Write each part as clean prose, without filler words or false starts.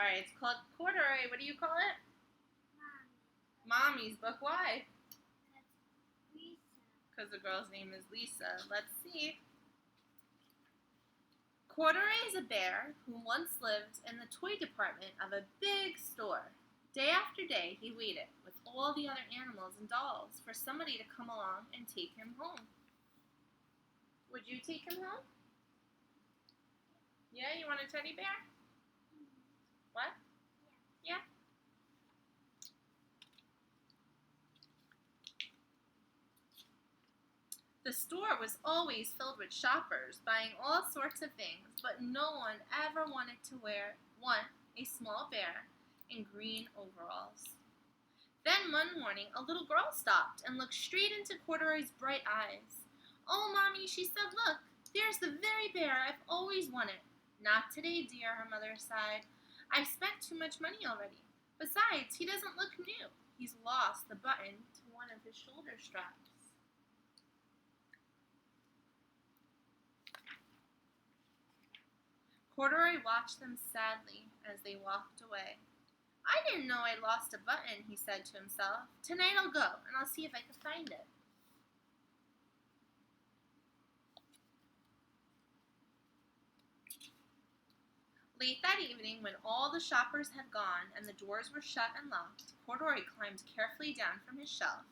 All right, it's called Corduroy. What do you call it? Mommy's book. Why? Because the girl's name is Lisa. Let's see. Corduroy is a bear who once lived in the toy department of a big store. Day after day, he waited with all the other animals and dolls for somebody to come along and take him home. Would you take him home? Yeah, you want a teddy bear? What? Yeah. The store was always filled with shoppers buying all sorts of things, but no one ever wanted to want a small bear in green overalls. Then one morning, a little girl stopped and looked straight into Corduroy's bright eyes. "Oh, Mommy," she said, "look, there's the very bear I've always wanted." "Not today, dear," her mother sighed. "I've spent too much money already. Besides, he doesn't look new. He's lost the button to one of his shoulder straps." Corduroy watched them sadly as they walked away. "I didn't know I lost a button," he said to himself. "Tonight I'll go, and I'll see if I can find it." Late that evening, when all the shoppers had gone and the doors were shut and locked, Corduroy climbed carefully down from his shelf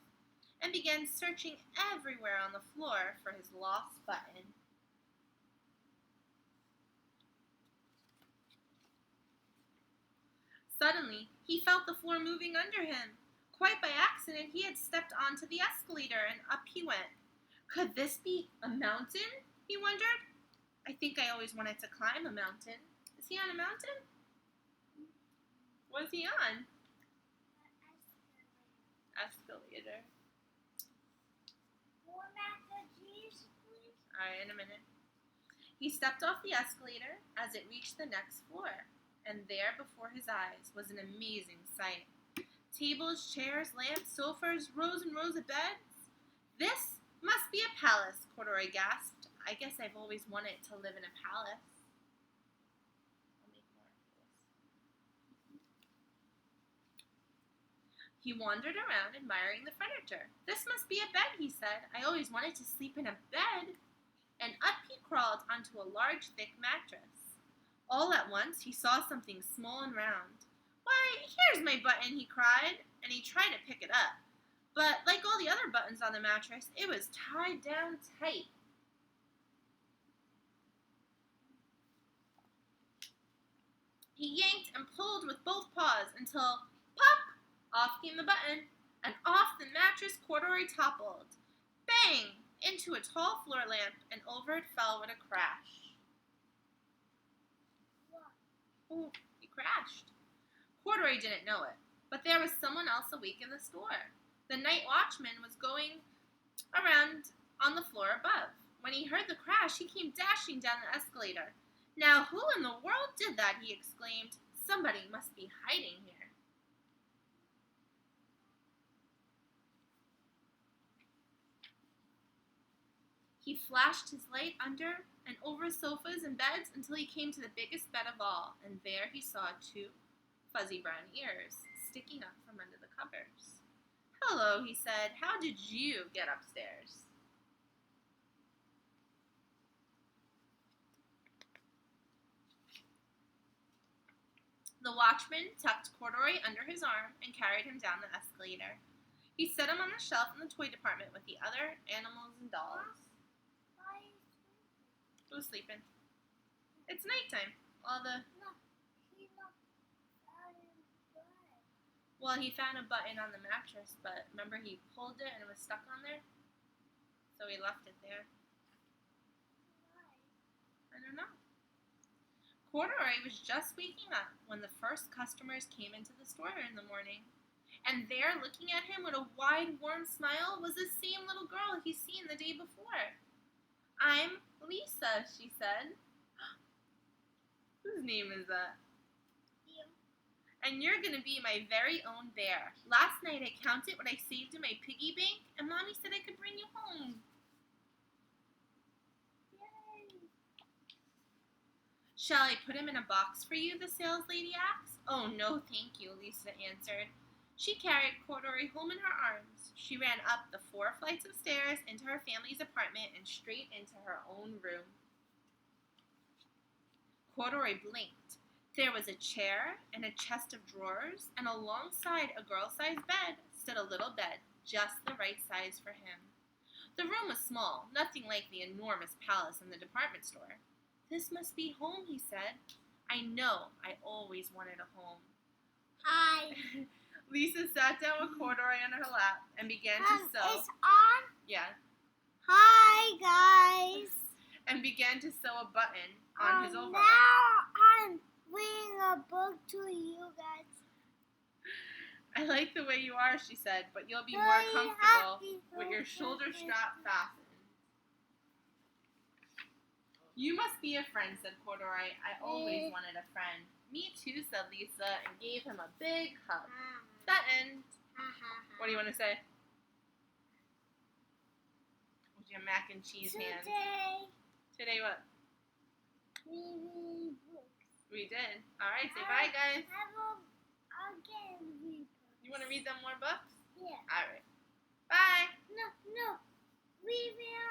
and began searching everywhere on the floor for his lost button. Suddenly, he felt the floor moving under him. Quite by accident, he had stepped onto the escalator, and up he went. Could this be a mountain? He wondered. I think I always wanted to climb a mountain. Is he on a mountain? What is he on? Escalator. More mac and cheese, please. Alright, in a minute. He stepped off the escalator as it reached the next floor, and there before his eyes was an amazing sight. Tables, chairs, lamps, sofas, rows and rows of beds. "This must be a palace," Corduroy gasped. "I guess I've always wanted to live in a palace." I'll make more of this. He wandered around admiring the furniture. "This must be a bed," he said. "I always wanted to sleep in a bed." And up he crawled onto a large, thick mattress. All at once he saw something small and round. "Why, here's my button," he cried, and he tried to pick it up. But like all the other buttons on the mattress, it was tied down tight. He yanked and pulled with both paws until, pop, off came the button, and off the mattress Corduroy toppled. Bang! Into a tall floor lamp, and over it fell with a crash. Oh, he crashed. Corduroy didn't know it, but there was someone else awake in the store. The night watchman was going around on the floor above. When he heard the crash, he came dashing down the escalator. "Now, who in the world did that?" he exclaimed. "Somebody must be hiding here." He flashed his light under and over sofas and beds until he came to the biggest bed of all, and there he saw two fuzzy brown ears sticking up from under the covers. "Hello," he said. "How did you get upstairs?" The watchman tucked Corduroy under his arm and carried him down the escalator. He set him on the shelf in the toy department with the other animals and dolls. Who's sleeping? It's nighttime. Well, he found a button on the mattress, but remember he pulled it and it was stuck on there? So he left it there. I don't know. Corduroy was just waking up when the first customers came into the store in the morning. And there, looking at him with a wide, warm smile, was the same little girl he'd seen the day before. "I'm Lisa," she said. Whose name is that? You. "And you're going to be my very own bear. Last night I counted what I saved in my piggy bank, and Mommy said I could bring you home." Yay. "Shall I put him in a box for you?" the saleslady asked. Oh, no, thank you, Lisa answered. She carried Corduroy home in her arms. She ran up the 4 flights of stairs into her family's apartment and straight into her own room. Corduroy blinked. There was a chair and a chest of drawers, and alongside a girl-sized bed stood a little bed, just the right size for him. The room was small, nothing like the enormous palace in the department store. This must be home, he said. I know, I always wanted a home. Hi. Lisa sat down with Corduroy on her lap and began to sew. It's on. Yeah, Hi, guys. and began to sew a button on his overall. Now I'm reading a book to you guys. I like the way you are, she said, but you'll be more Very comfortable happy with your for shoulder you. strap fastened. You must be a friend, said Corduroy. I always wanted a friend. Me too, said Lisa, and gave him a big hug. That end. What do you want to say? With your mac and cheese hands. Today what? We read books. We did. All right, say bye, guys. I'll get read books. You want to read them more books? Yeah. All right. Bye. No. We read